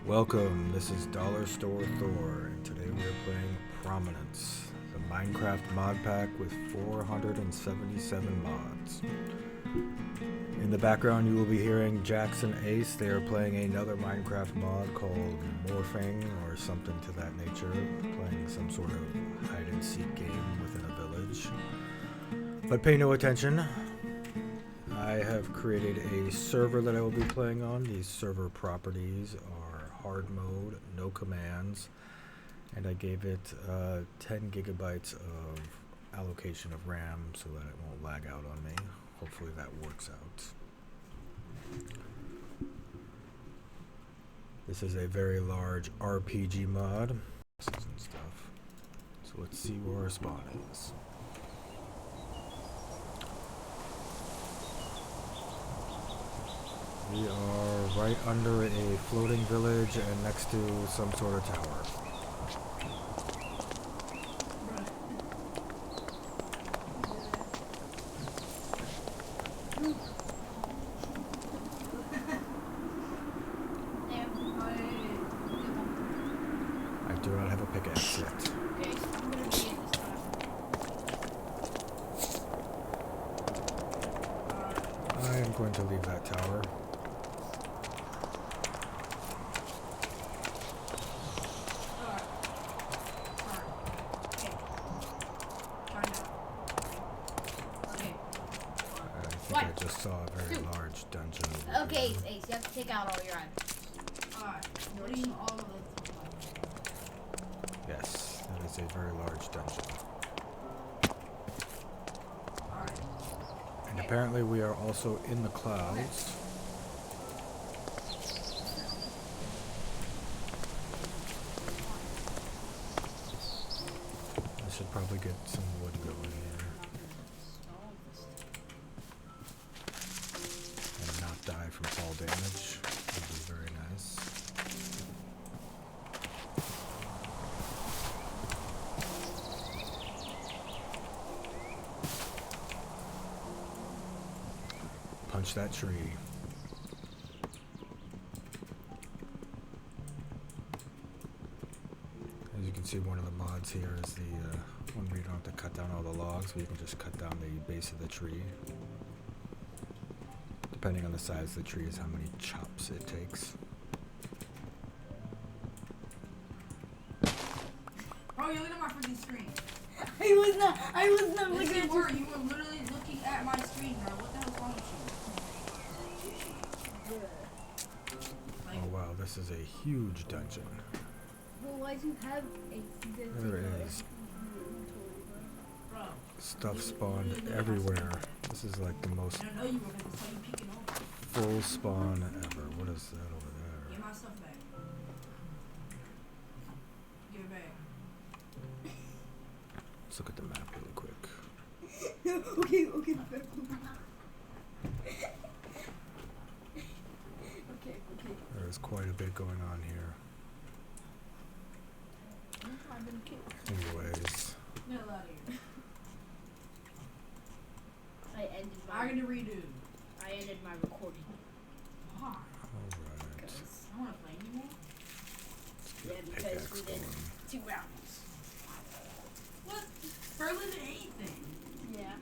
Welcome, this is Dollar Store Thor, and today we are playing Prominence, the Minecraft mod pack with 477 mods. In the background you will be hearing Jackson Ace. They are playing another Minecraft mod called Morphing or something to that nature, playing some sort of hide and seek game within a village. But pay no attention. I have created a server that I will be playing on. These server properties are hard mode, no commands, and I gave it 10 gigabytes of allocation of RAM so that it won't lag out on me. Hopefully that works out. This is a very large RPG mod and stuff. So let's see where our spawn is. We are right under a floating village and next to some sort of tower. I do not have a pickaxe yet. Okay, so I'm gonna be in this time. I am going to leave that tower. I just saw a very large dungeon. Okay, Ace, you have to take out all your items. Alright, noting all of them. Yes, that is a very large dungeon. Alright. And apparently we are also in the clouds. I should probably get some wood going here. And not die from fall damage. That would be very nice. Punch that tree. As you can see, one of the mods here is the one where you don't have to cut down all the logs, but you can just cut down the base of the tree. Depending on the size of the tree is how many chops it takes. Oh, you're looking at my freaking screen. I was not Yes, looking you at were. You were literally looking at my screen, bro. What the hell's wrong with you? Like, Oh wow, this is a huge dungeon. Well, why do you have a There is bro. stuff spawned everywhere. This is like the most I don't know you were going to tell you peeking over. full spawn ever. What is that over there? Get my stuff back. Give it back. Let's look at the map really quick. okay. Okay. There is quite a bit going on here. I've been killed. Anyways, Get out of here. I I'm going to redo. ended my recording. Why? alright. Because I want to play anymore. because Pickaxe we did going. 2 rounds. What? Further than anything. Yeah.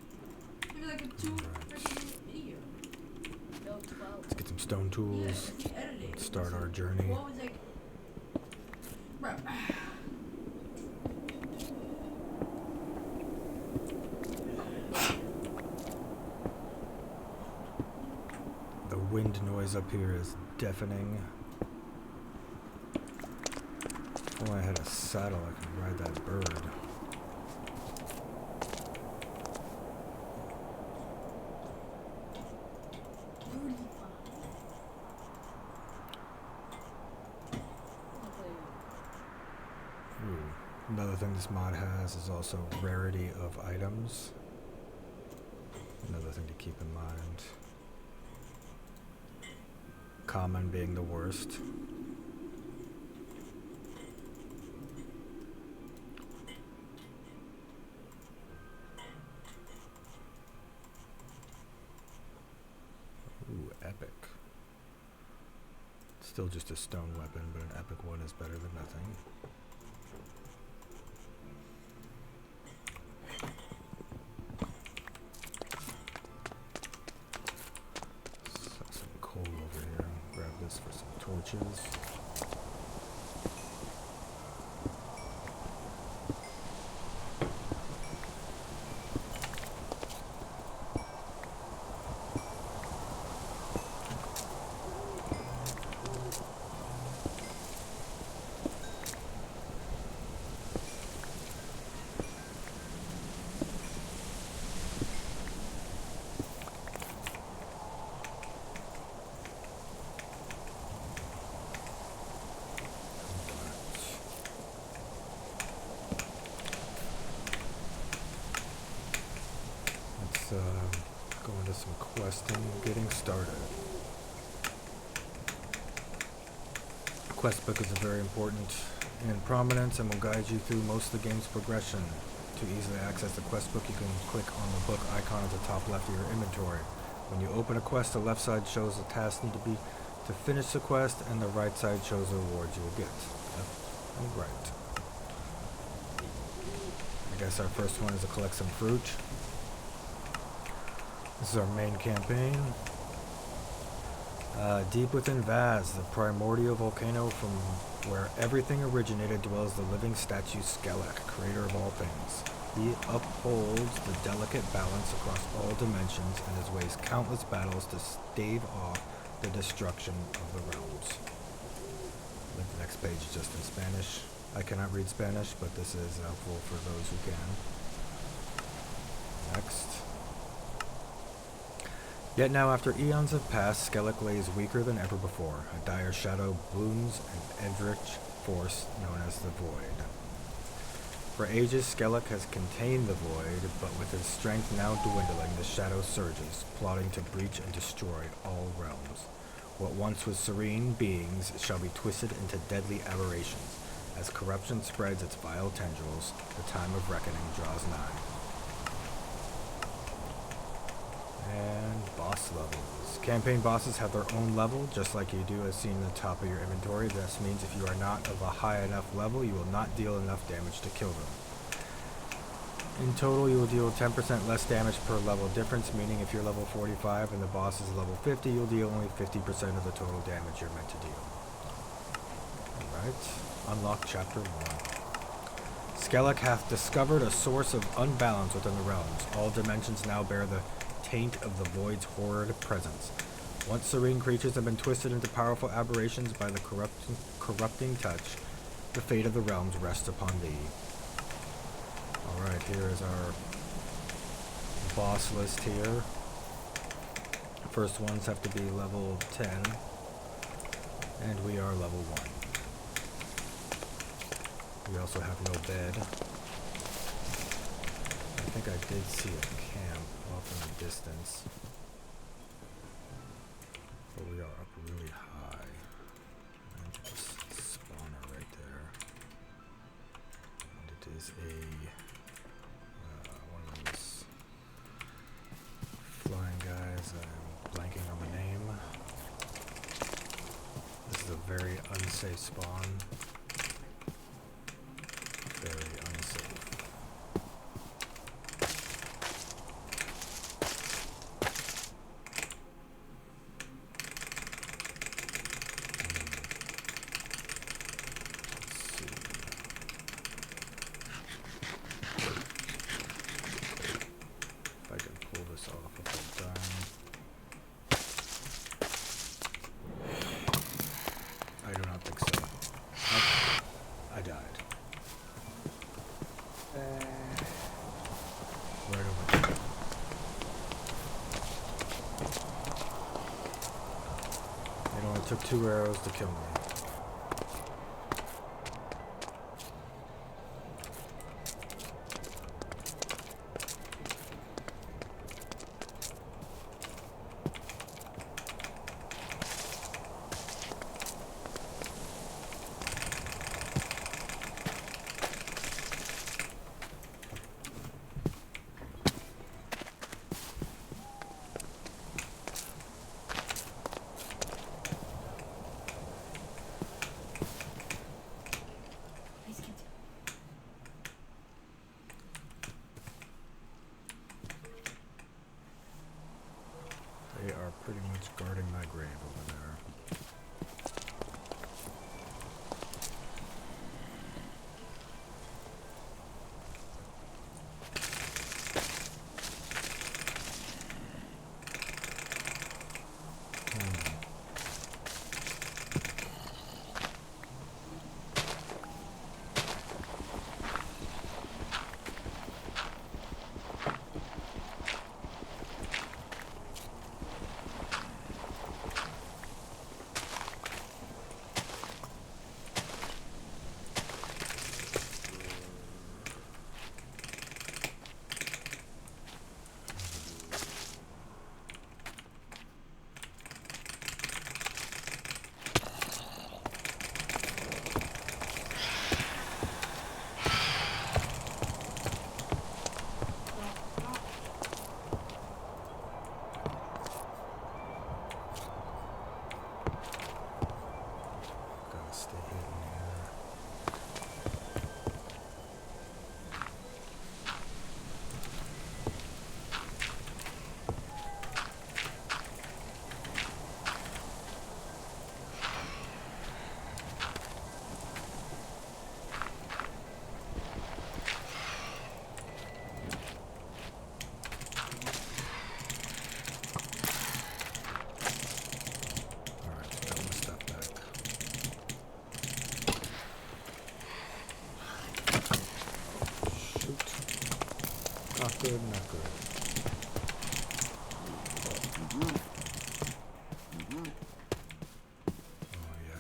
Maybe like a 2 freaking video. No 12. Let's get some stone Yeah, tools. if you edit it. Let's start our journey. What was like. Bro. The wind noise up here is deafening. If only I had a saddle, I could ride that bird. Ooh. Another thing this mod has is also rarity of items. Another thing to keep in mind. Common being the worst. Still just a stone weapon, but an epic one is better than nothing. Some coal over here. Grab this for some torches. Go into some questing, getting started. The quest book is very important in Prominence and will guide you through most of the game's progression. To easily access the quest book, you can click on the book icon at the top left of your inventory. When you open a quest, the left side shows the tasks need to be to finish the quest, and the right side shows the rewards you will get. Left and right. I guess our first one is to collect some fruit. This is our main campaign. Deep within Vaz, the primordial volcano from where everything originated, dwells the living statue Skelek, creator of all things. He upholds the delicate balance across all dimensions and has waged countless battles to stave off the destruction of the realms. I think the next page is just in Spanish. I cannot read Spanish, but this is helpful for those who can. Next. Yet now, after eons have passed, Skelek lays weaker than ever before. A dire shadow blooms an eldritch force known as the Void. For ages, Skelek has contained the Void, but with his strength now dwindling, the shadow surges, plotting to breach and destroy all realms. What once was serene beings shall be twisted into deadly aberrations. As corruption spreads its vile tendrils, the time of reckoning draws nigh. And boss levels. Campaign bosses have their own level, just like you do as seen at the top of your inventory. This means if you are not of a high enough level, you will not deal enough damage to kill them. In total, you will deal 10% less damage per level difference, meaning if you're level 45 and the boss is level 50, you'll deal only 50% of the total damage you're meant to deal. Alright, unlock chapter 1. Skelek hath discovered a source of unbalance within the realms. All dimensions now bear the taint of the Void's horrid presence. Once serene creatures have been twisted into powerful aberrations by the corrupting touch, the fate of the realms rests upon thee. Alright, here is our boss list here. First ones have to be level 10, and we are level 1. We also have no bed. I think I did see a camp off in the distance. But we are up really high. And just spawner right there. And it is one of those flying guys. I'm blanking on the name. This is a very unsafe spawn. Very unsafe. Took 2 arrows to kill me.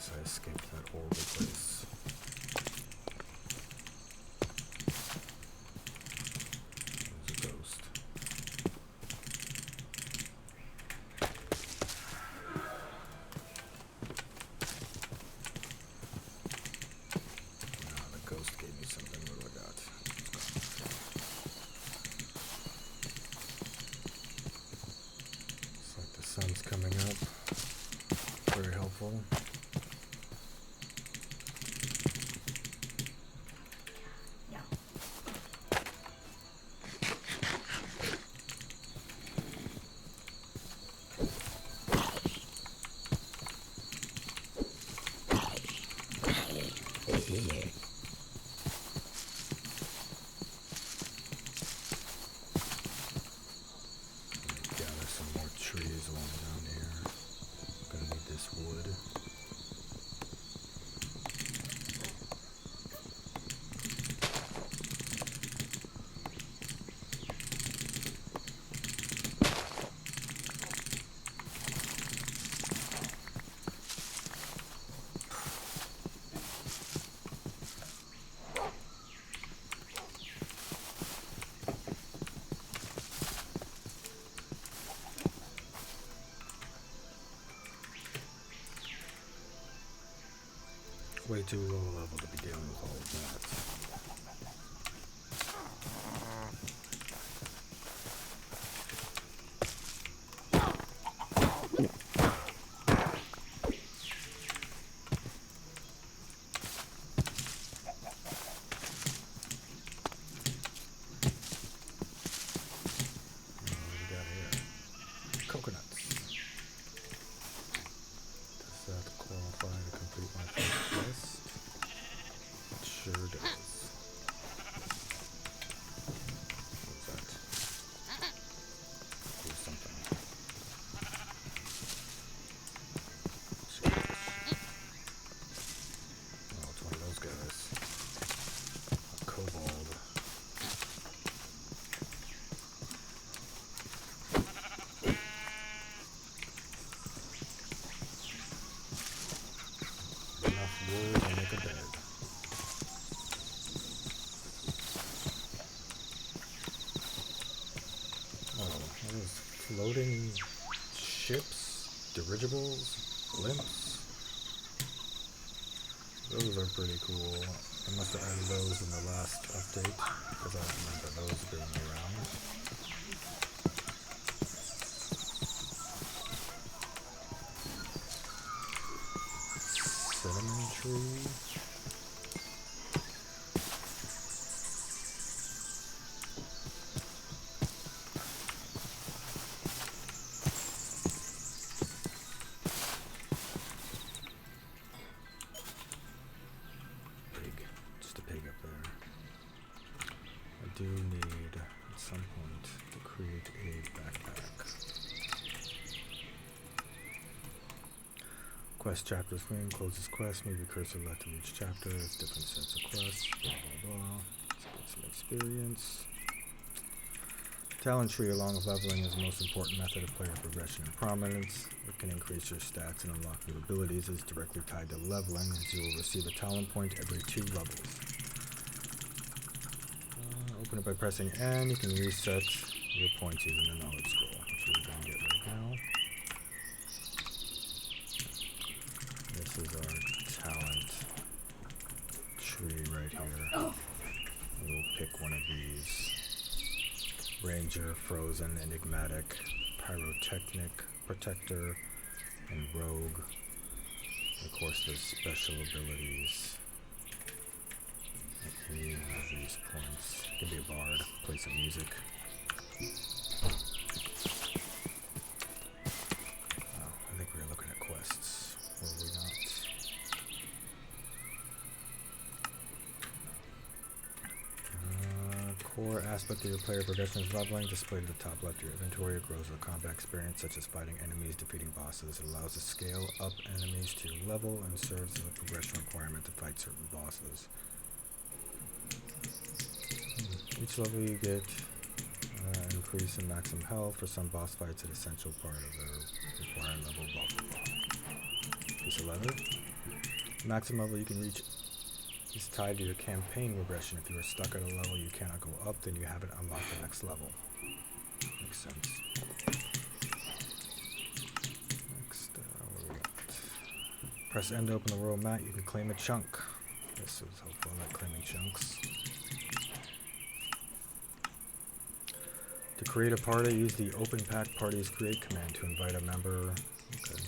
guess I escaped that horrible place. There's a ghost. Ah, the ghost gave me something. What do I got? Looks like the sun's coming up. Very helpful. Gather some more trees along down here. Gonna need this wood. Way too low level to be dealing with all of that. What do we got here? Coconuts. Does that qualify to complete my first quest? It sure does. What's that? Do something. Jesus. Oh, it's one of those guys. A kobold. Enough wood to make a bed. Oh, those floating ships, dirigibles, blimps. Those are pretty cool. I must have added those in the last update because I don't remember those being around. Cinnamon tree. Pig. Just a pig up there. I do need at some point to create a backpack. Quest chapter screen closes quest. Move your cursor left to each chapter. It's different sets of quests. Blah blah blah. Let's get some experience. Talent tree, along with leveling, is the most important method of player progression and prominence. It can increase your stats and unlock new abilities. It's directly tied to leveling, as you will receive a talent point every 2 levels. Open it by pressing N. You can reset your points using the knowledge scroll, which we're going to get right now. This is our talent tree right here. We'll pick one of these. Ranger, Frozen, Enigmatic, Pyrotechnic, Protector, and Rogue. And of course, there's special abilities. Any of these points. It can be a bard, play some music. Oh, I think we were looking at quests, were we not? Core aspect of your player progression is leveling. Displayed at the top left of your inventory. It grows with combat experience such as fighting enemies, defeating bosses. It allows to scale up enemies to your level and serves as a progression requirement to fight certain bosses. Each level you get increase in maximum health. For some boss fights, an essential part of the required level. Blah blah blah. Piece of leather. Maximum level you can reach is tied to your campaign progression. If you are stuck at a level you cannot go up, then you haven't unlocked the next level. Makes sense. Next, what do we got? Press N to open the world map. You can claim a chunk. This is helpful, like claiming chunks. To create a party, use the Open Pack Parties Create command to invite a member. Okay.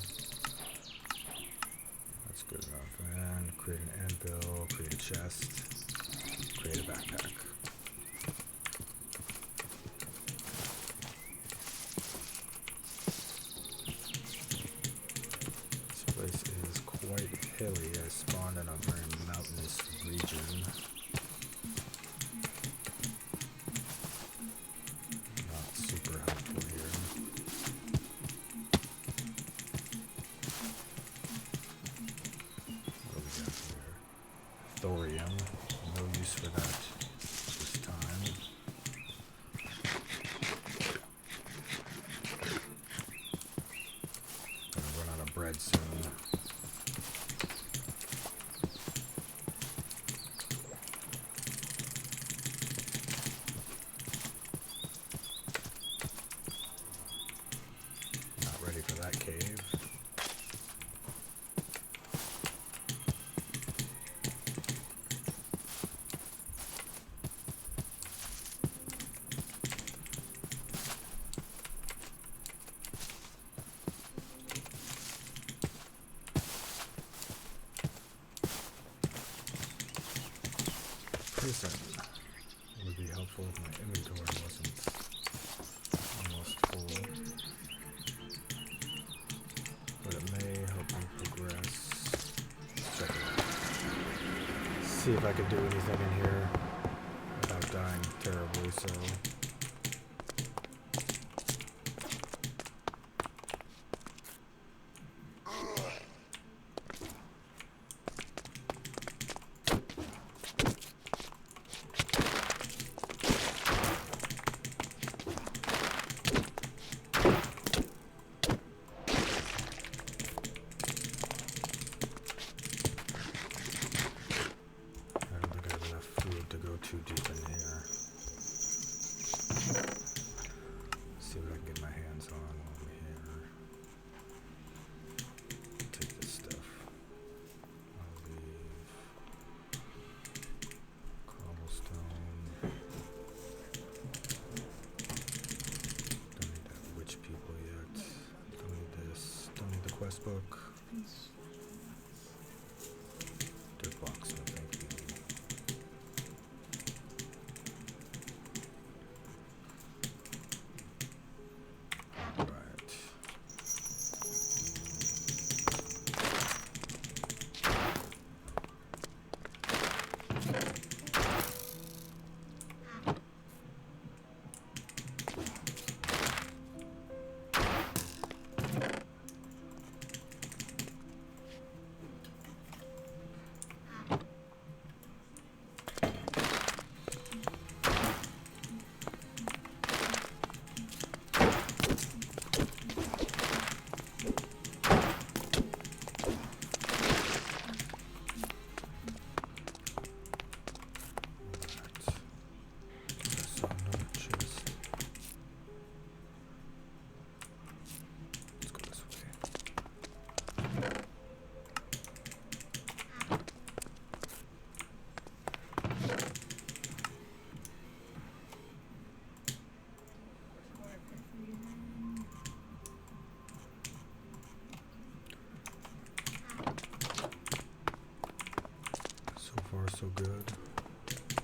That's good enough. And create an anvil, create a chest, create a backpack. This place is quite hilly. I spawned in a very mountainous region. Not super helpful here. What do we got here? Thorium. No use for that this time. Gonna run out of bread soon. Not ready for that cave. Prison would be helpful if my inventory wasn't almost full, but it may help me progress. Check it out. See if I could do anything in here without dying terribly. So. I don't think I have enough food to go too deep in here. See what I can get my hands on while I'm here. Take this stuff. I'll leave cobblestone. Don't need that witch people yet. Don't need this. Don't need the quest book. Dirt box, no thank you. Alright. Let's go this way. So far, so good.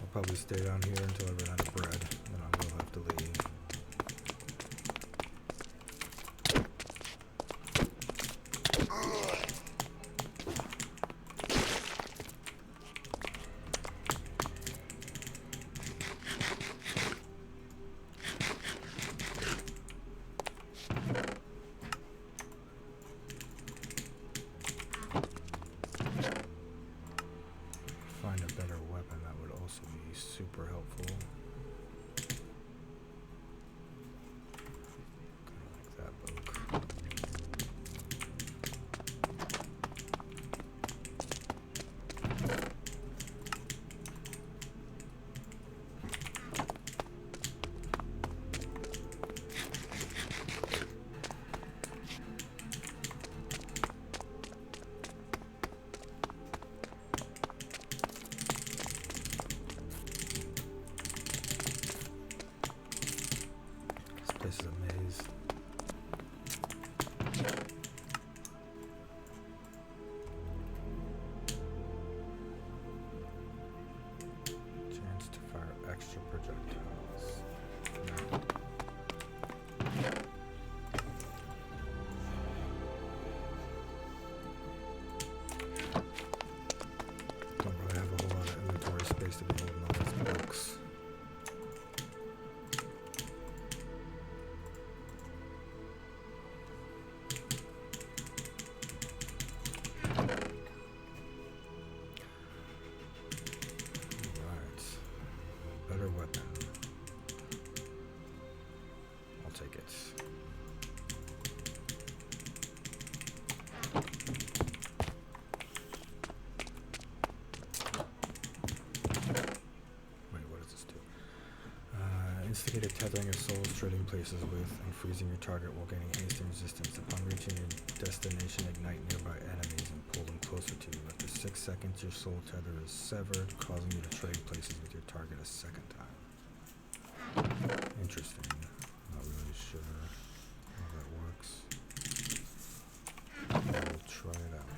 I'll probably stay down here until I run out of bread, then I will have to leave. Find a better weapon that would also be super helpful. tethering your souls, trading places with, and freezing your target while gaining haste and resistance. Upon reaching your destination, ignite nearby enemies and pull them closer to you. After 6 seconds, your soul tether is severed, causing you to trade places with your target a second time. Interesting. Not really sure how that works. We'll try it out.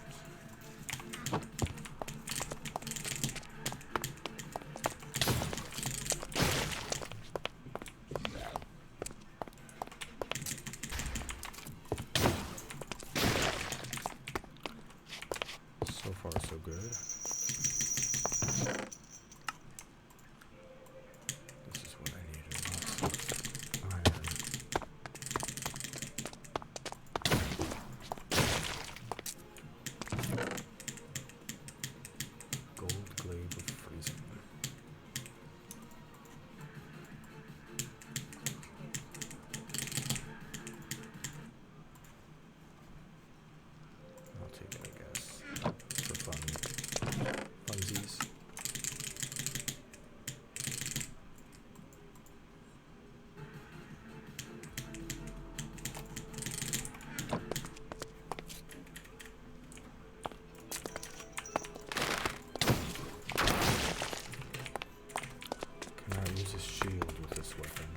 So far, so good. This is what I needed. Lots of iron. Gold glaive of freezing. I'll take it, I guess. For funsies. Cannot use a shield with this weapon.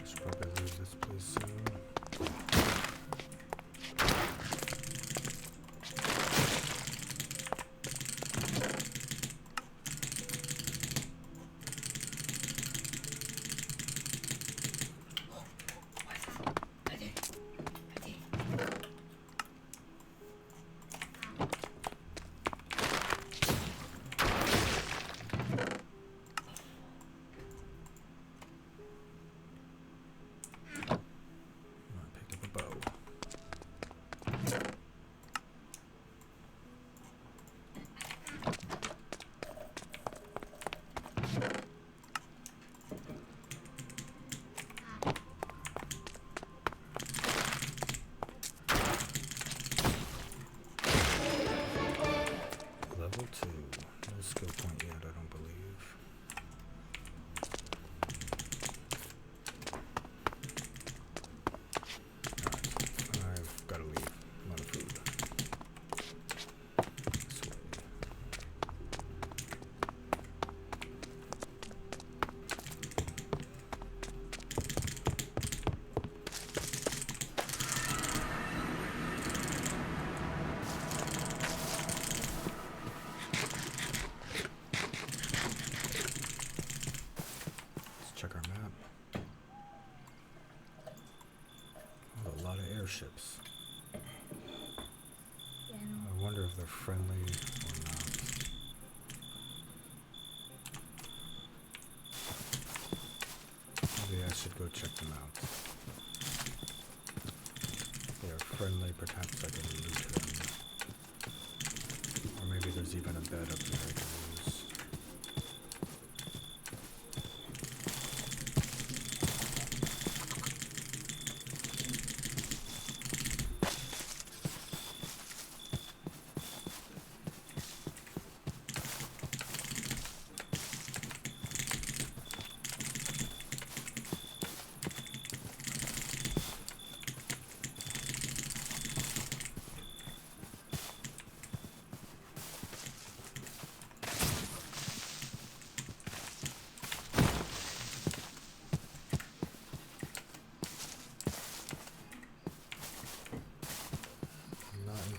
Should probably leave this place soon. I picked up a bow. Level 2. No skill point yet, I don't believe. Alright, I've got to leave. I'm out of food. This way. Let's check our map. Oh, a lot of airships. Yeah, I wonder if they're friendly or not. Maybe I should go check them out. If they are friendly, perhaps I can loot them. Or maybe there's even a bed up there I can use.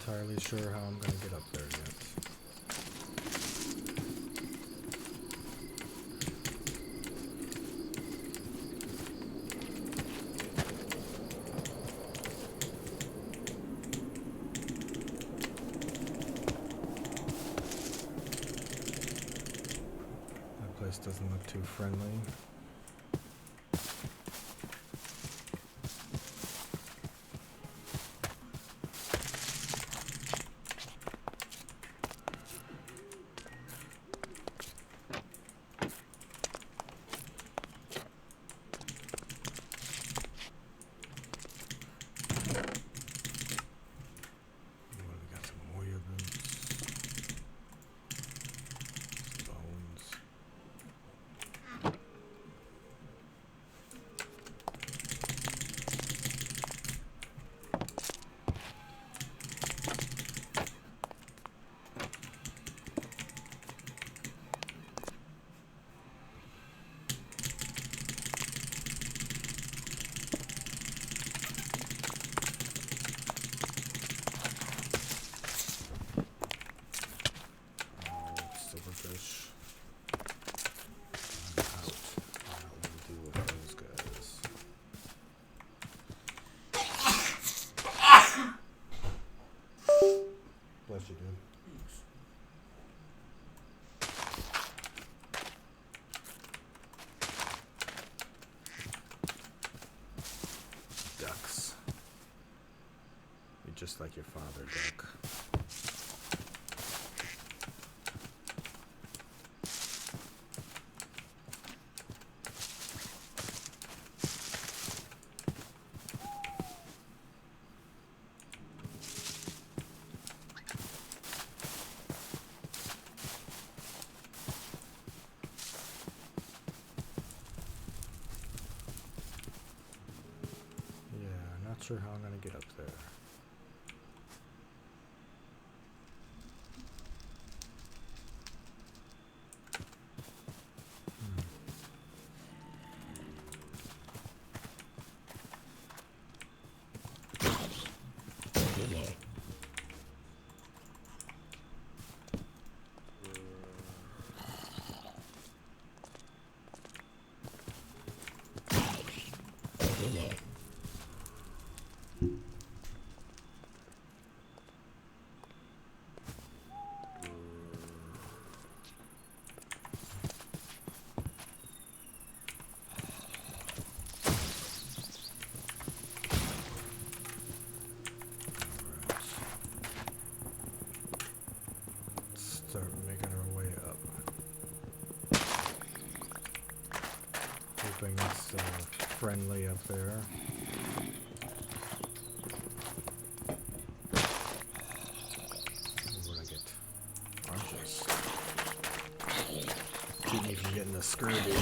Entirely sure how I'm gonna get up there yet. this doesn't look too friendly. Silverfish. I'm out. I don't want to deal with those guys. Bless you, dude. Ducks. You're just like your father, duck. Not sure how I'm gonna get up there. Start making our way up. Hoping it's friendly up there. What did I get? Oranges. Keep me from getting the scurvy.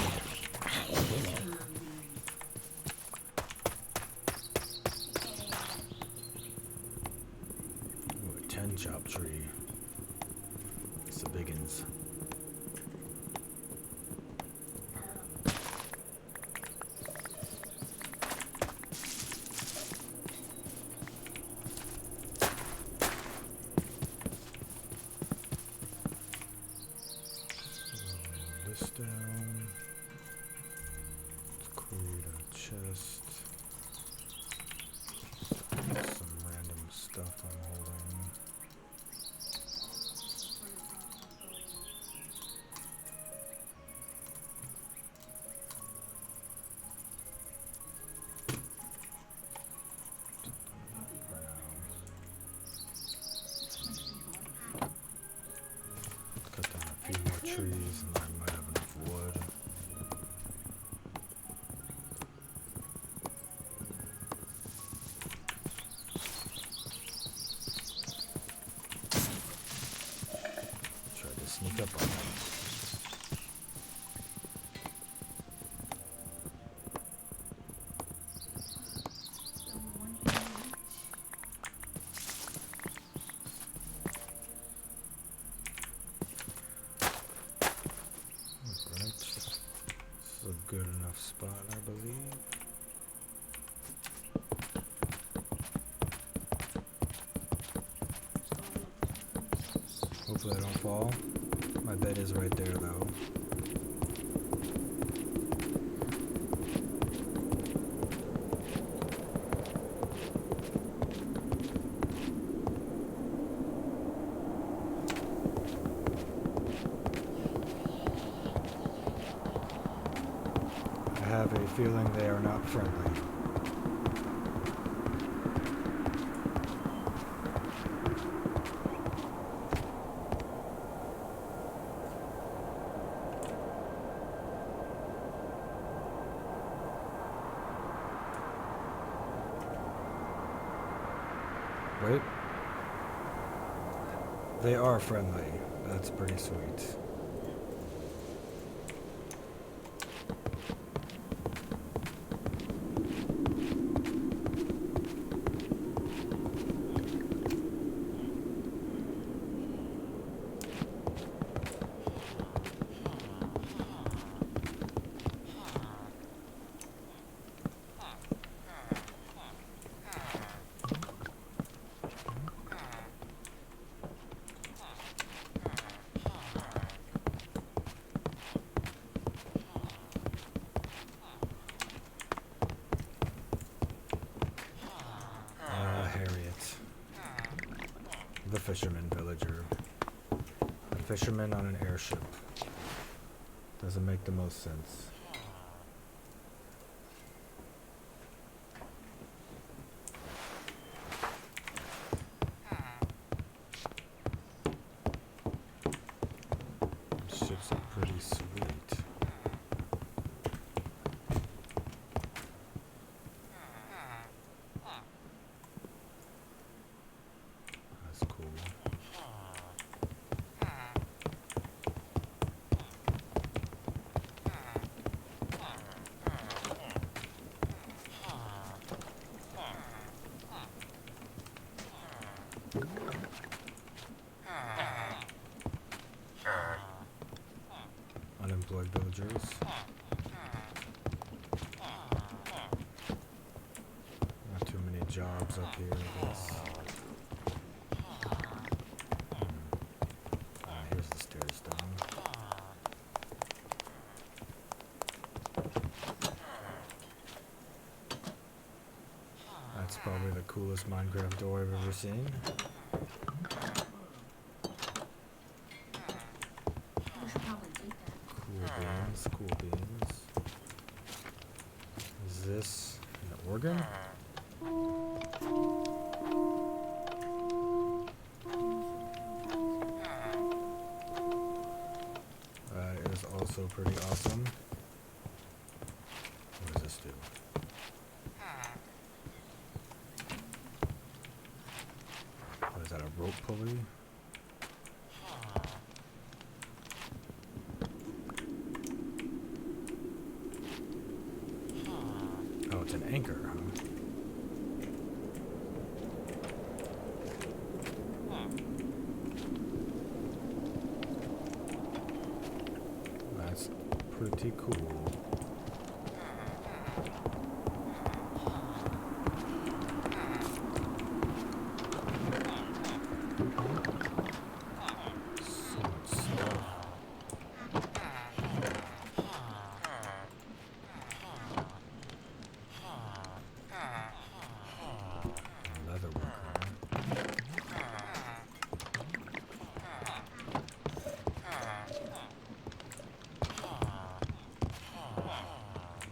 Ooh, a 10 chop tree. It's the biggins. This down. Let's create a chest. Some random stuff I'm holding. Cut down a few more trees and I might have enough wood. Try to sneak up on them. Alright. This is a good enough spot, I believe. Hopefully I don't fall. My bed is right there though. have a feeling they are not friendly. Wait. They are friendly. That's pretty sweet. Harriet. The fisherman villager. A fisherman on an airship. Doesn't make the most sense. Ships are pretty sweet. That's cool. Unemployed villagers. Not too many jobs up here, I guess. Here's the stairs down. That's probably the coolest Minecraft door I've ever seen. We should probably take that. Cool beans. Is this an organ? That is also pretty awesome. What does this do? What is that, a rope pulley? Oh, it's an anchor, huh? That's pretty cool. So much stuff. Leather worker.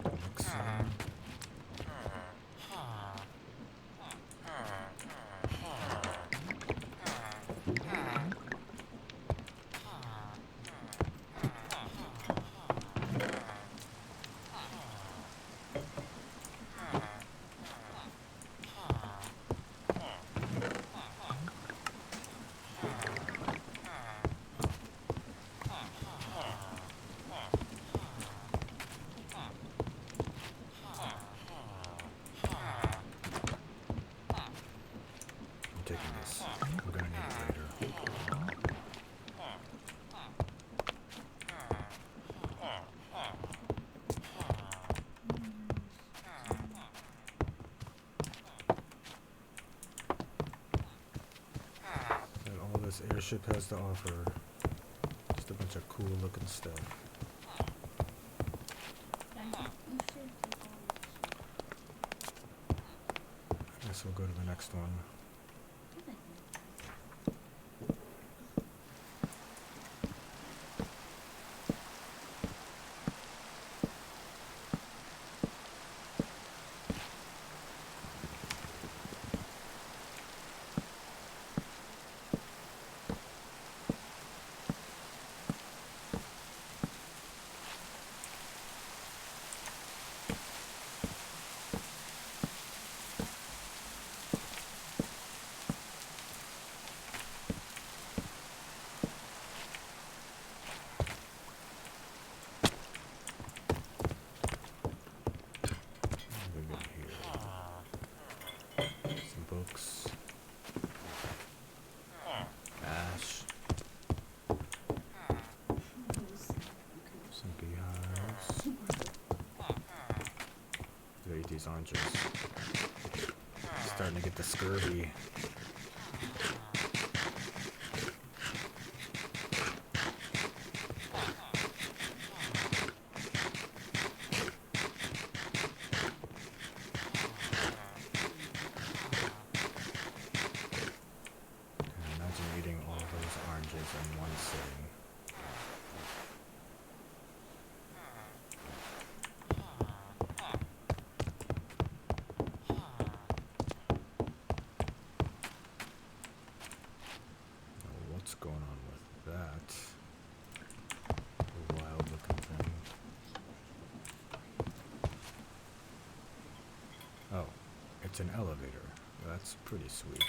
Mixer. I'm taking this. We're gonna need it later. And all this airship has to offer. Just a bunch of cool looking stuff. You should take all I guess we'll go to the next one. this. these oranges. Starting to get the scurvy. Imagine eating all those oranges in one sitting. What's going on with that? A wild looking thing. Oh, it's an elevator. That's pretty sweet.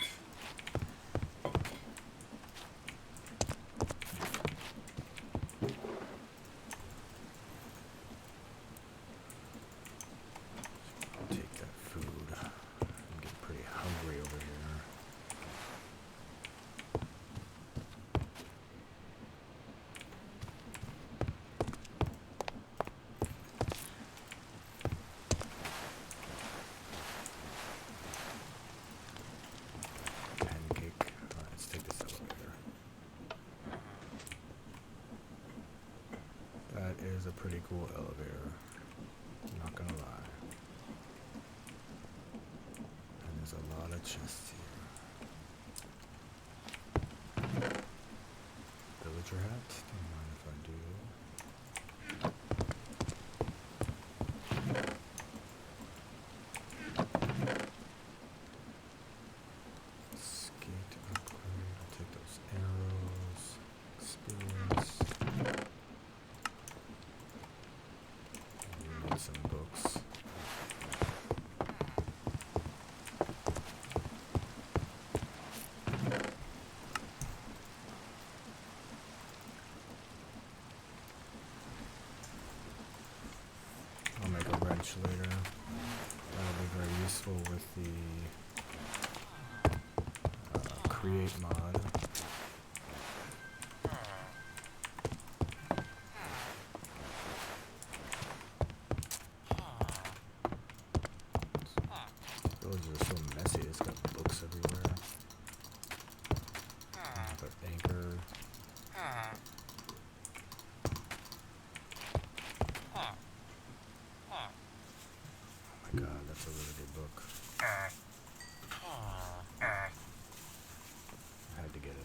I'll take that food. I'm getting pretty hungry over here. Pancake. Alright, let's take this elevator. That is a pretty cool elevator. I'm not gonna lie. And there's a lot of chests here. Villager hat? Don't mind if I do. Skate upgrade. I'll take those arrows. Experience. We need some books. I'll make a wrench later. That'll be very useful with the create mod. Those are so messy. It's got books everywhere. Another anchor. Oh my god, that's a really good book. I had to get it.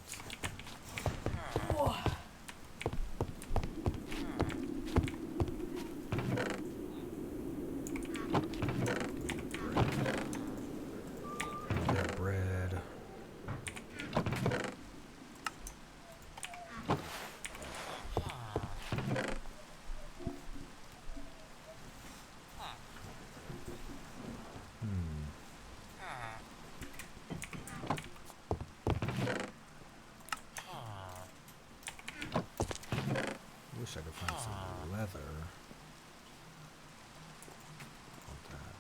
That bread. Wish I could find some leather. Want that.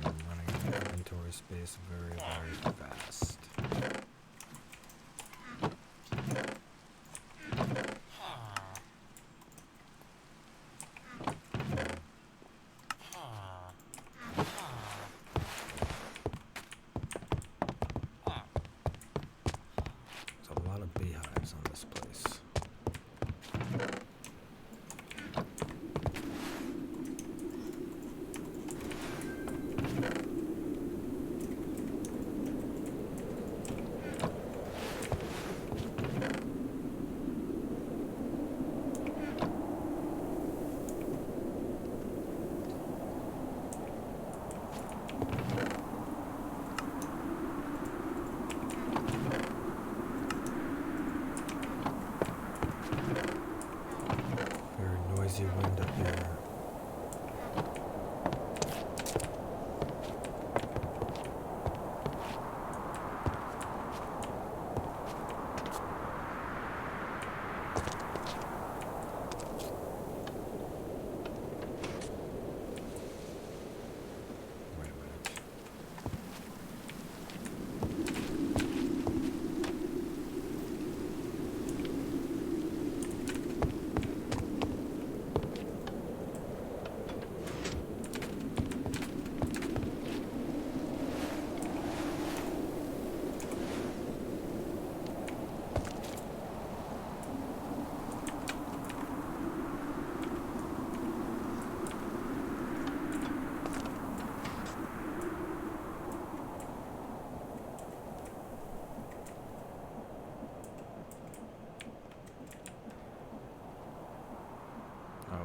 I'm running out of inventory space very, very fast. There's a lot of beehives on this place.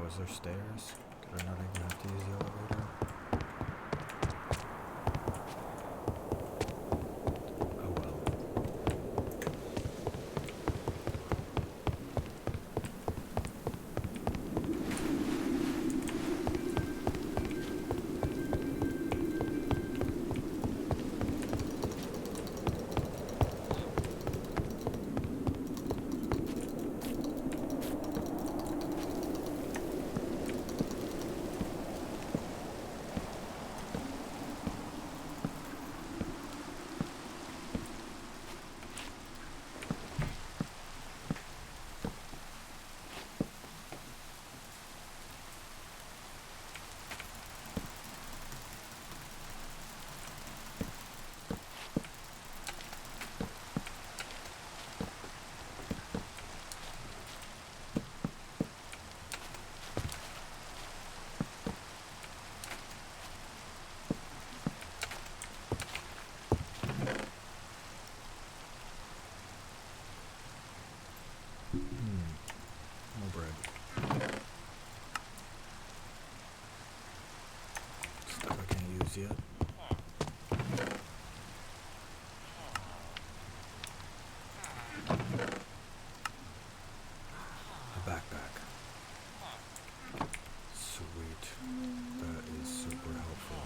Was there stairs? Did I not even have to use the elevator? Oh well. No bread. Stuff I can't use yet. A backpack. Sweet. That is super helpful.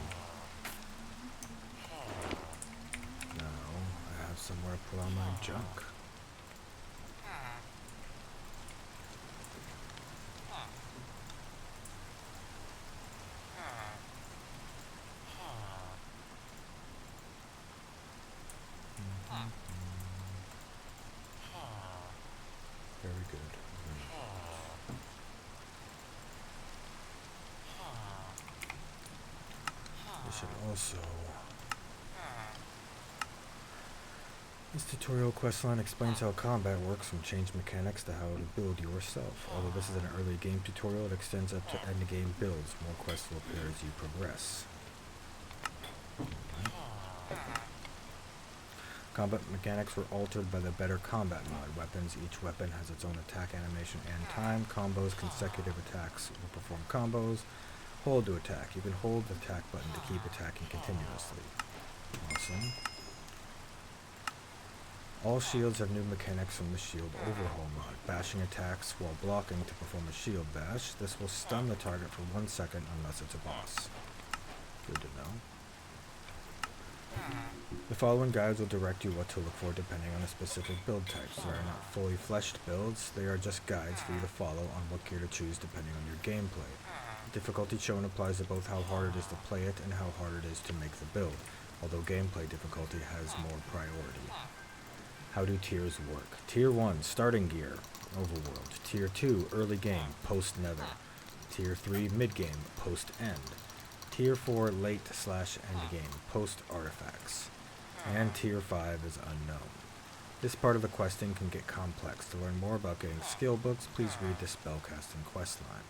Now I have somewhere to put on my junk. Very good. I should also... This tutorial questline explains how combat works from change mechanics to how to build yourself. Although this is an early game tutorial, it extends up to endgame builds. More quests will appear as you progress. Combat mechanics were altered by the Better Combat mod. Weapons. Each weapon has its own attack animation and time. Combos. Consecutive attacks will perform combos. Hold to attack. You can hold the attack button to keep attacking continuously. Awesome. All shields have new mechanics from the Shield Overhaul mod. Bashing attacks while blocking to perform a shield bash. This will stun the target for 1 second unless it's a boss. Good to know. The following guides will direct you what to look for depending on the specific build types. They are not fully fleshed builds, they are just guides for you to follow on what gear to choose depending on your gameplay. The difficulty shown applies to both how hard it is to play it and how hard it is to make the build, although gameplay difficulty has more priority. How do tiers work? Tier 1, Starting Gear, Overworld. Tier 2, Early Game, Post-Nether. Tier 3, Mid-Game, Post-End. Tier 4, Late/End Game, Post-Artifacts. And Tier 5 is Unknown. This part of the questing can get complex. To learn more about getting skill books, please read the spellcasting questline.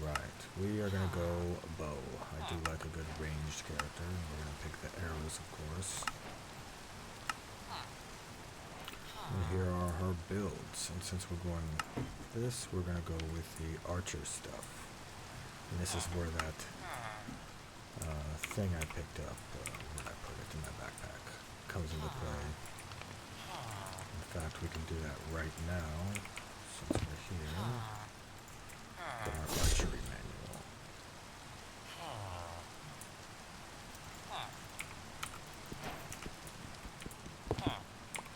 Alright, we are going to go bow. I do like a good ranged character. We're going to pick the arrows, of course. And here are her builds. And since we're going this, we're going to go with the archer stuff. And this is where that thing I picked up, when I put it in my backpack, comes into play. In fact, we can do that right now, since we're here. Get our archery manual.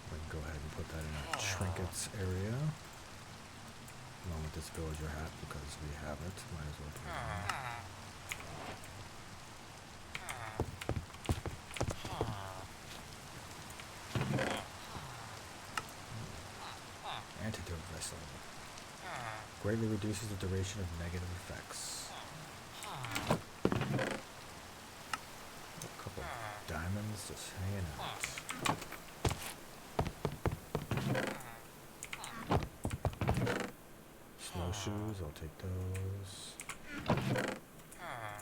We can go ahead and put that in our trinkets area. Along with this villager hat, because we have it. Might as well put it on. Antidote vessel. Greatly reduces the duration of negative effects. A couple diamonds just hanging out. Snowshoes, I'll take those.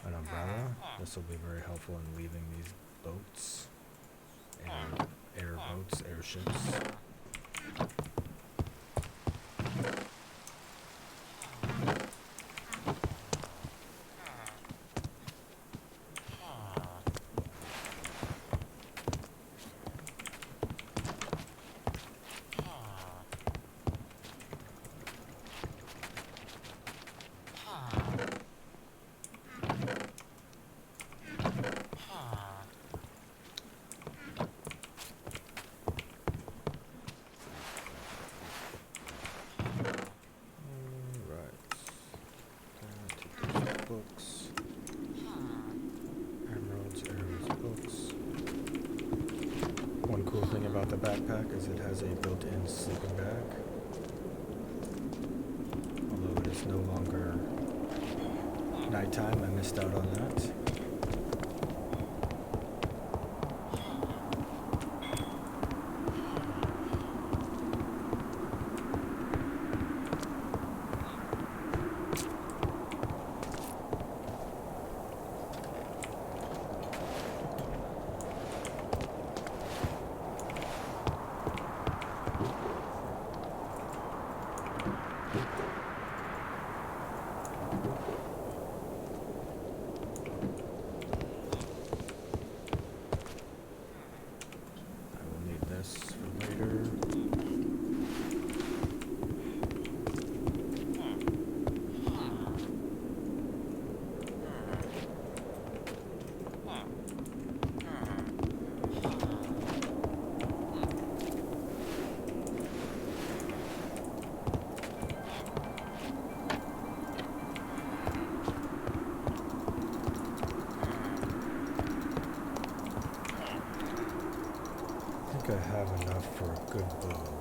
An umbrella. This will be very helpful in leaving these boats. Air boats, airships. about the backpack is it has a built-in sleeping bag. Although it is no longer nighttime, I missed out on that. I think I have enough for a good bow.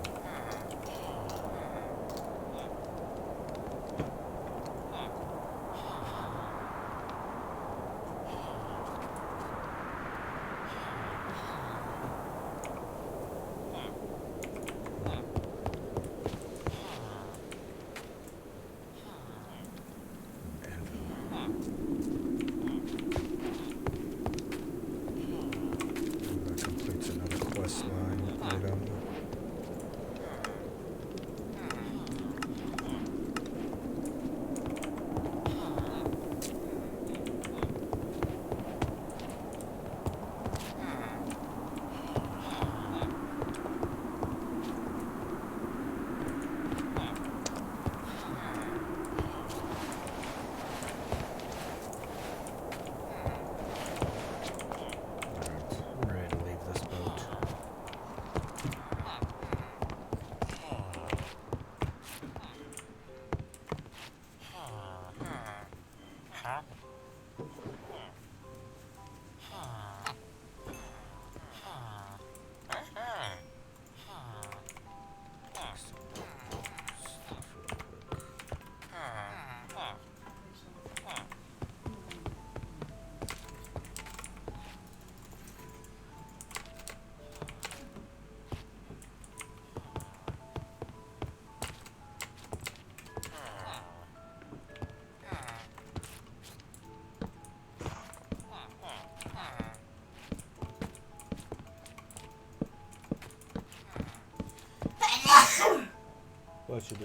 What you do?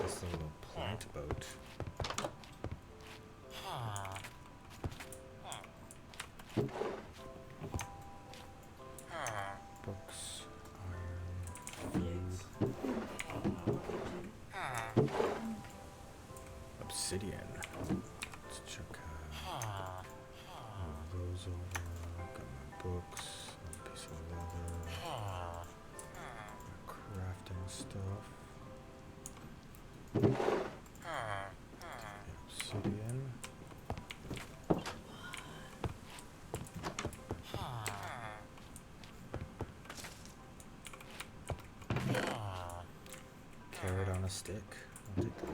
This little plant boat. Books, iron, food, obsidian. Let's check move those over. Got my books. Piece of leather, crafting stuff, obsidian, carrot on a stick, I'll take that.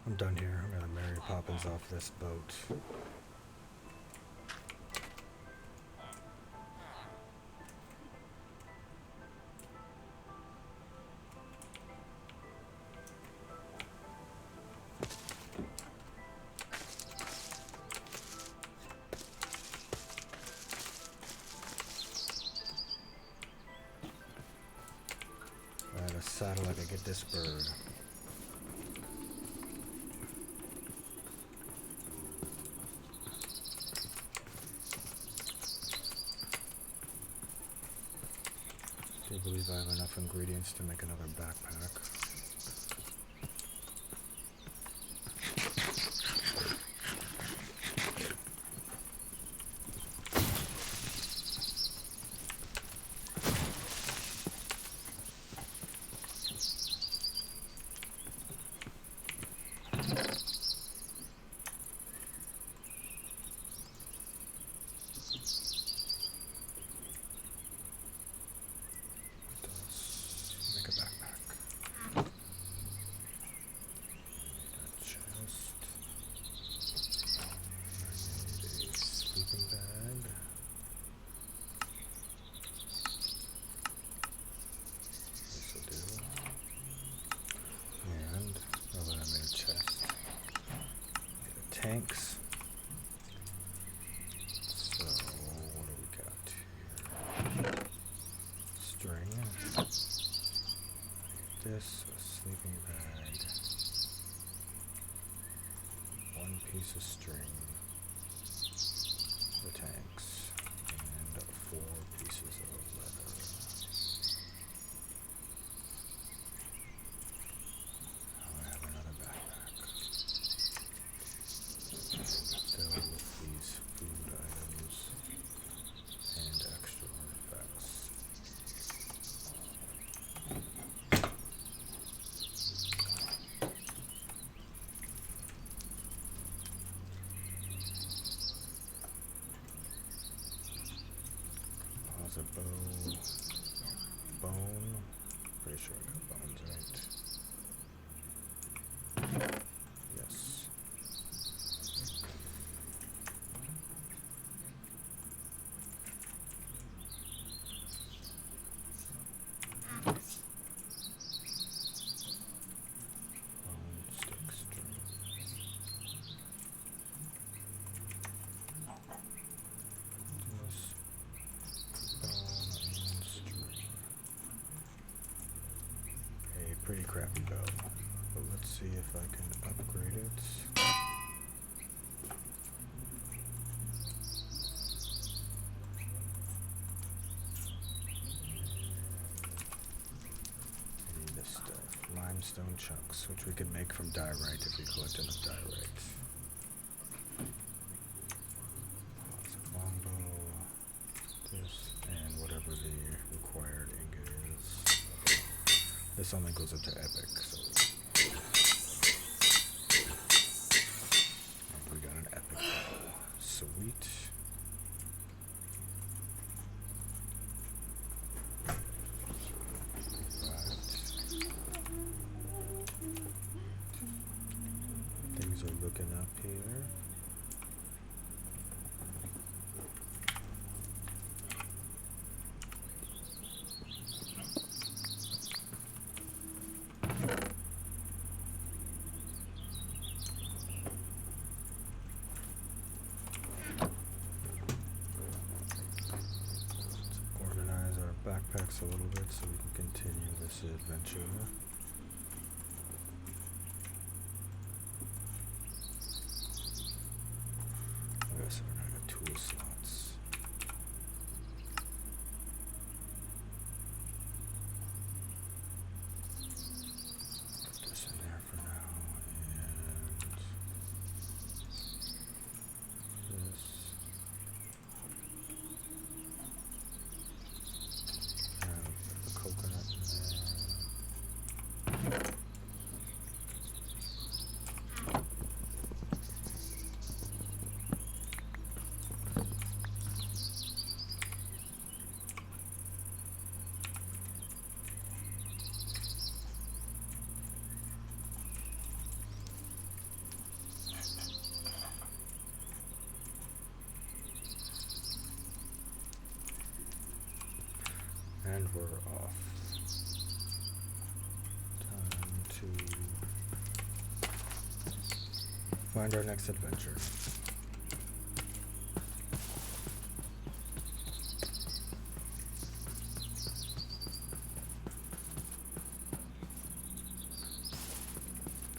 I'm done here. I'm gonna Mary Poppins off this boat. At a saddle, I can get this bird. do believe I have enough ingredients to make another backpack. Make a backpack. A chest. I need a sleeping bag. This will do. And I made a chest. Need a tanks. So what do we got here? String. This, a sleeping bag, one piece of string, the tanks, and 4 pieces of leather. Now I have another backpack filled with these food items and extra artifacts. A bone, pretty sure I got bones right. Yes. Bone, stick, string. Pretty crappy bow, but let's see if I can upgrade it. I need this stuff. Limestone chunks, which we can make from diorite if we collect enough diorite. Longbow, this, and whatever the required ingot is. This only goes up to epic, so and we got an epic bow. Sweet. Right. Things are looking up here. Backpacks a little bit so we can continue this adventure. Okay, so we're gonna have tool slots. Put this in there for now, and this. Coconut in there. And we're off. Time to find our next adventure.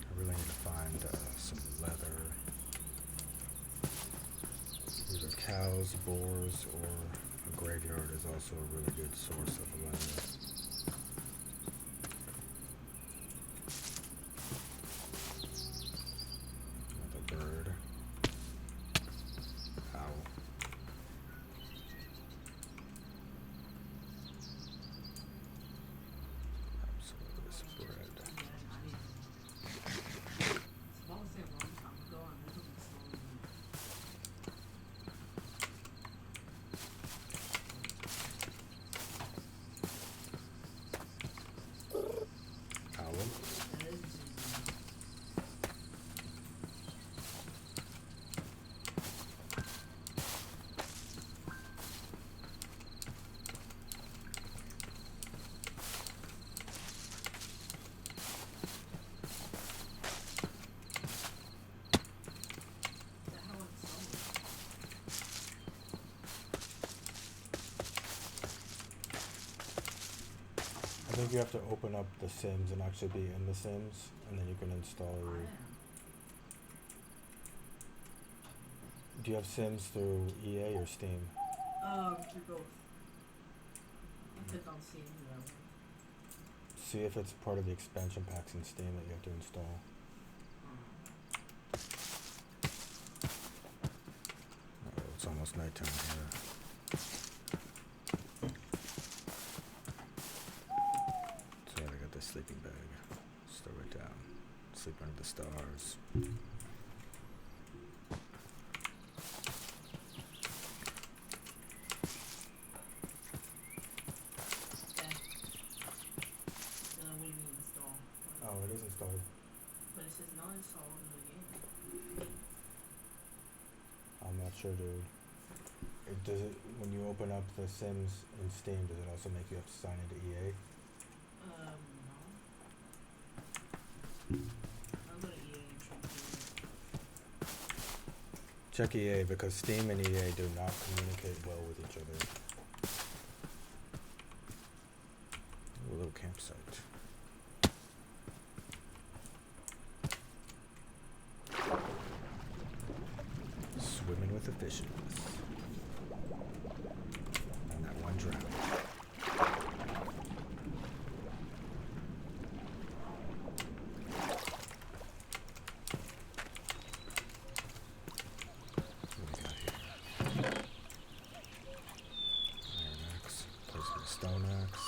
I really need to find some leather. Either cows, boars, or a graveyard is also a really good source of leather. Spread. Column. I think you have to open up the Sims and actually be in the Sims, and then you can install your... Do you have Sims through EA or Steam? Through both. I click on Steam, See if it's part of the expansion packs in Steam that you have to install. Oh, it's almost nighttime here. So I got the sleeping bag. Just throw it down. Sleep under the stars. Oh, it is installed. But it says not installed in the game. I'm not sure, dude. Does it, when you open up the Sims in Steam, does it also make you have to sign into EA? No. I'll go to EA and Check EA because Steam and EA do not communicate well with each other. Ooh, a little campsite. Swimming with the fishes. And that one drowned. What do we got here? Iron axe. Place my stone axe.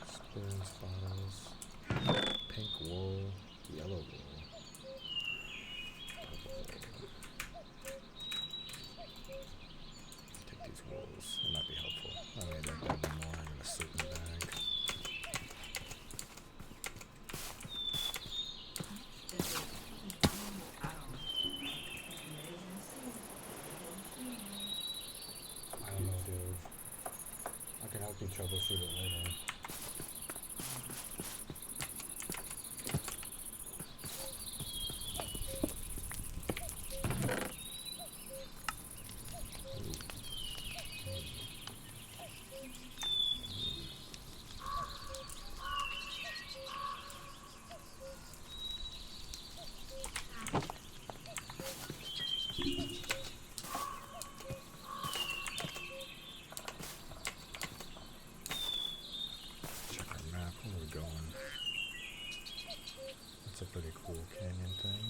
Spoons, bottles, pink wool, yellow wool, purple wool. Take these wools, they might be helpful. I don't need that bag anymore, I'm gonna sleep in the bag. I don't know, dude. I can help you troubleshoot it later. Check our map, where are we going? That's a pretty cool canyon thing.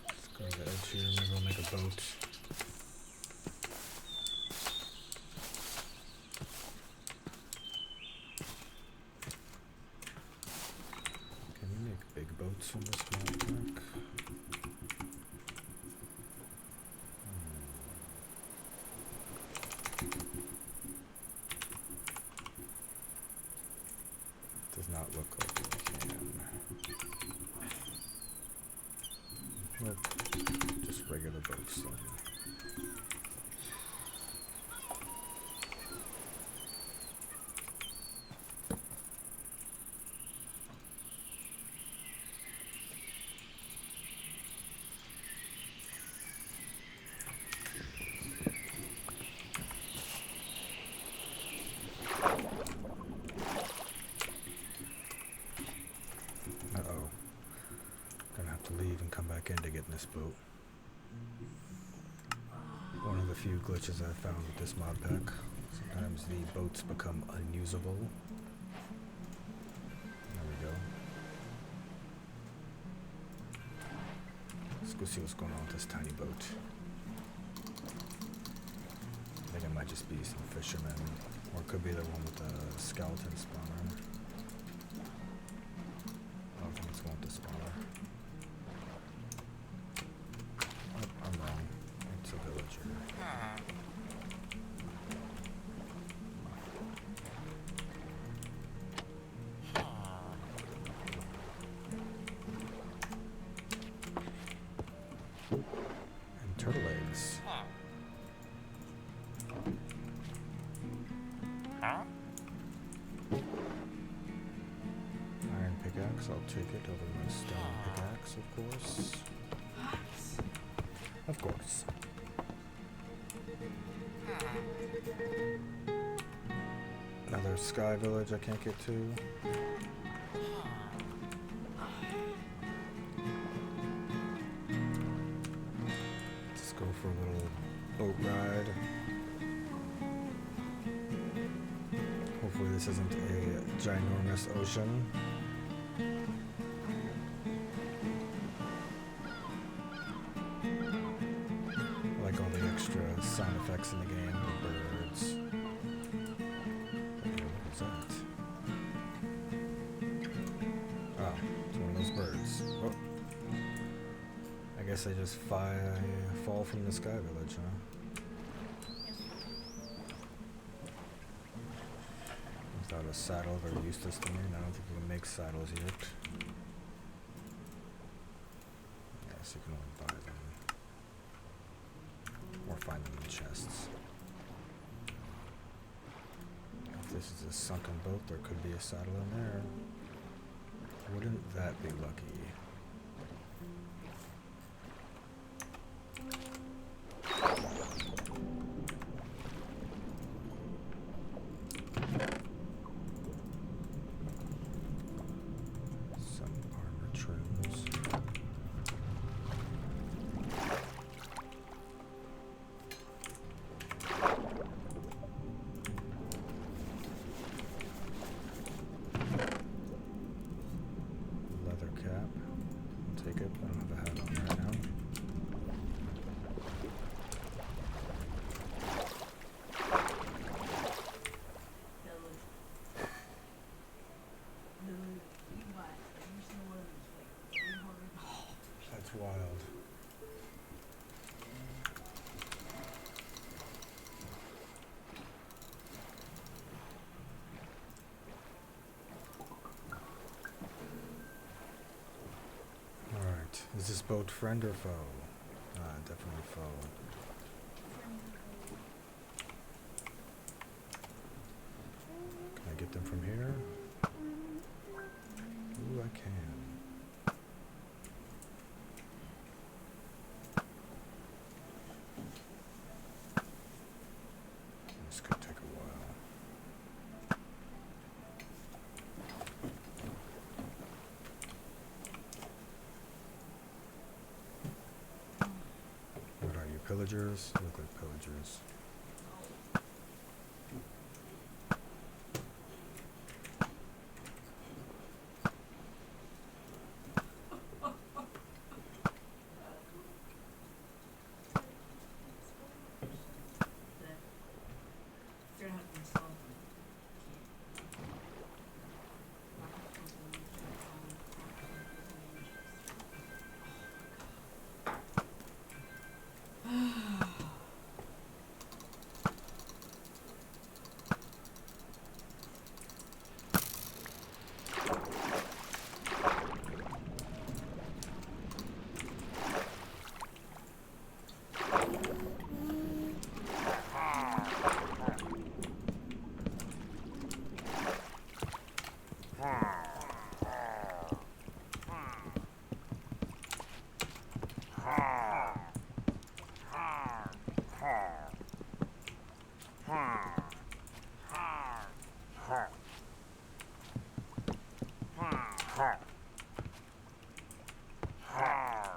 Let's go to the edge here, maybe we'll make a boat. Can you make big boats in this mod pack? Does not look like we can. Look, just regular boats then. Uh-oh. Gonna have to leave and come back in to get in this boat. One of the few glitches I found with this mod pack. Sometimes the boats become unusable. There we go. go see what's going on with this tiny boat. I think it might just be some fishermen, or it could be the one with the skeleton spawner. I don't think it's one with the spawner. Oh, I'm wrong. It's a villager. And turtle eggs. Iron pickaxe, I'll take it over my stone pickaxe, of course. Of course. Another sky village I can't get to. Let's go for a little boat ride. Hopefully this isn't a ginormous ocean. I like all the extra sound effects in the game, the birds. Okay, what is that? Oh, it's one of those birds. Oh. I guess I just fall from the sky village, huh? Without a saddle, they're useless to me, and I don't think you can make saddles yet. Yes, you can only buy them. Or find them in chests. If this is a sunken boat, there could be a saddle in there. Wouldn't that be lucky? Some armor trims. Leather cap. I'll take it. I don't have a hat on right now. That's wild. Alright, is this boat friend or foe? Definitely foe. Can I get them from here? Ooh, I can. This could take a while. What are you, pillagers? You look like pillagers.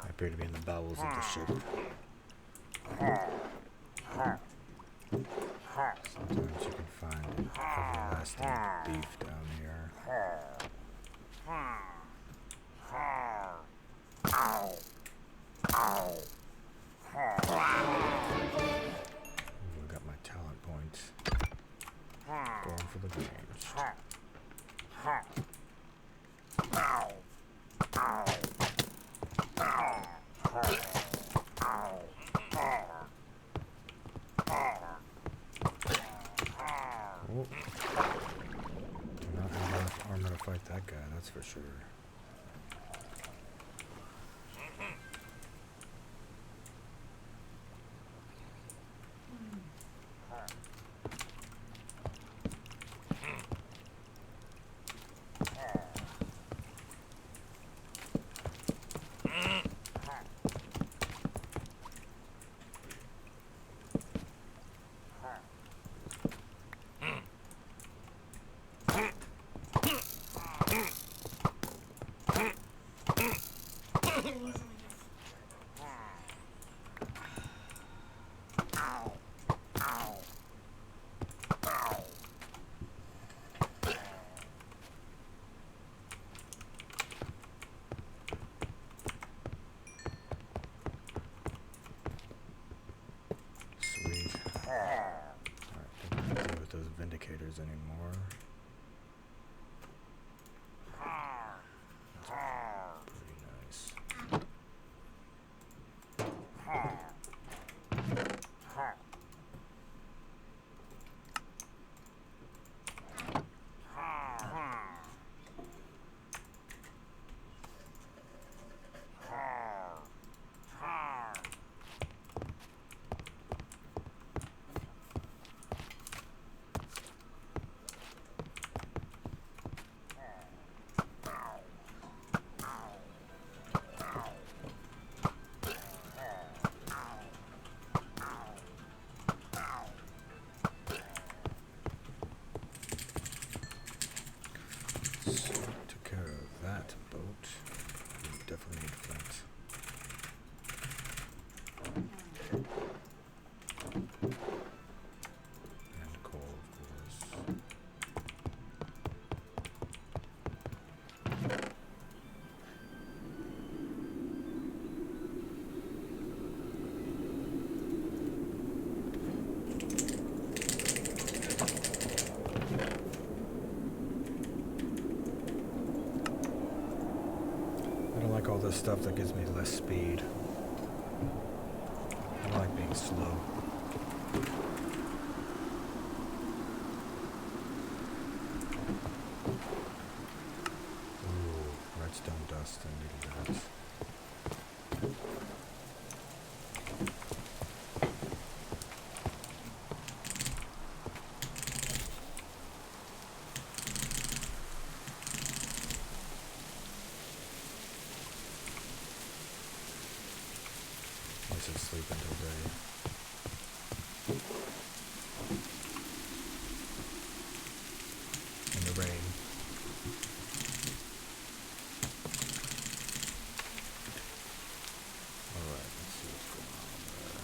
I appear to be in the bowels of the ship. Sometimes you can find everlasting beef down here. Ooh, I got my talent points. Going for the range. Oh. Do not have enough armor to fight that guy, that's for sure. Sweet. Alright, don't have to deal with those Vindicators anymore. That's pretty nice. So, took care of that boat. We definitely need flint. And coal, of course. I don't like all this stuff that gives me less speed. I don't like being slow. Ooh, redstone dust, I needed that. I should sleep until day. In the rain. Alright, let's see what's going on there.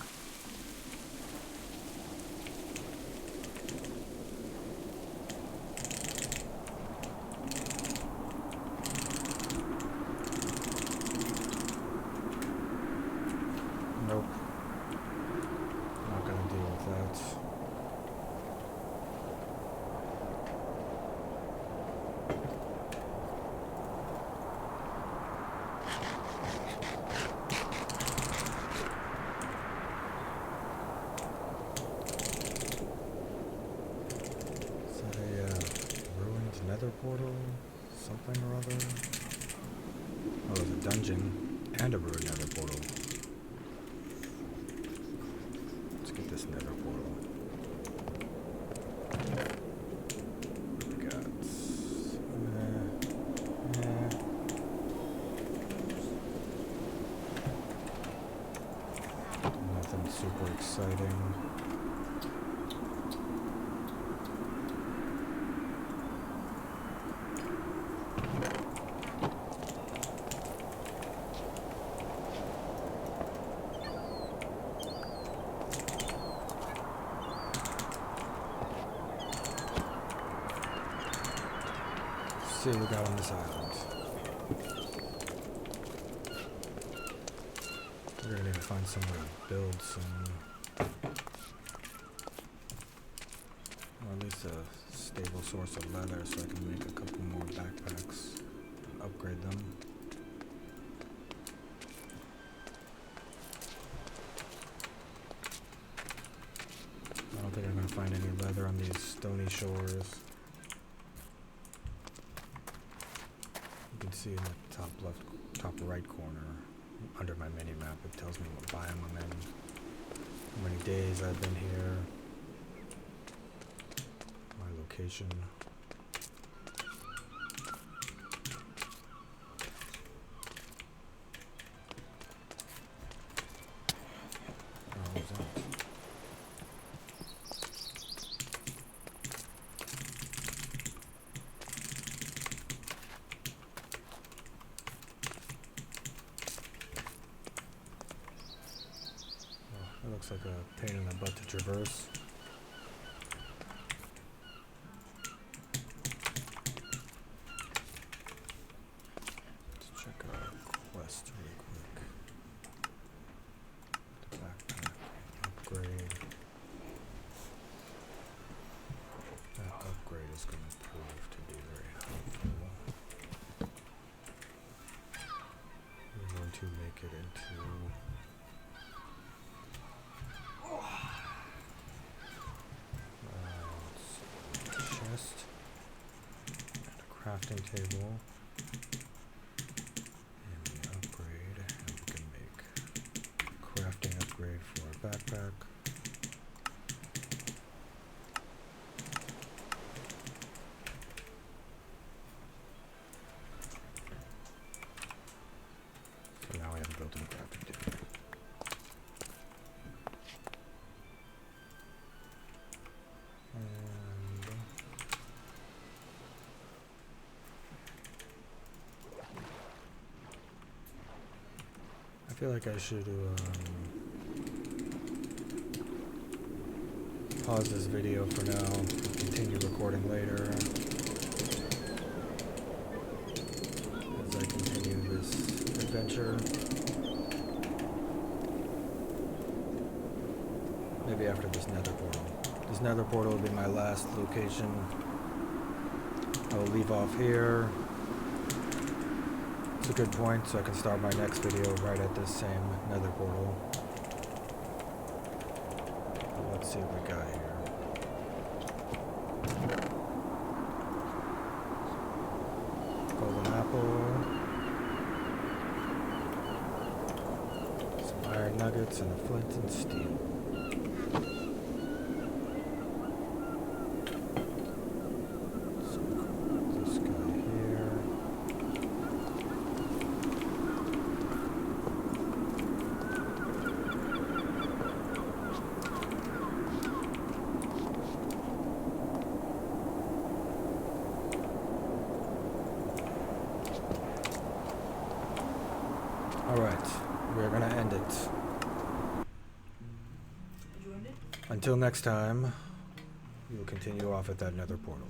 Nope. Not gonna deal with that. Is that a ruined nether portal? Something or other? Oh, there's a dungeon and a ruined nether portal. Let's get this nether portal. What we got? Nothing super exciting. See what we got on this island. to find somewhere to build some, or at least a stable source of leather so I can make a couple more backpacks, upgrade them. I don't think I'm going to find any leather on these stony shores. You can see in the top left, top right corner, under my mini map, it tells me what biome I'm in, how many days I've been here, my location. Oh, what was that? That looks like a pain in the butt to traverse. Let's check our quest really quick. The backpack upgrade. That upgrade is going to prove to be very helpful. We're going to make it into chest and a crafting table, and we upgrade, and we can make a crafting upgrade for our backpack. So now we have a built-in crafting table. I feel like I should pause this video for now and continue recording later as I continue this adventure. Maybe after this nether portal. This nether portal will be my last location. I will leave off here. It's a good point, so I can start my next video right at this same nether portal. Let's see what we got here. Golden apple. Some iron nuggets and a flint and steel. Alright, we're gonna end it. Did you end it? Until next time, we will continue off at that nether portal.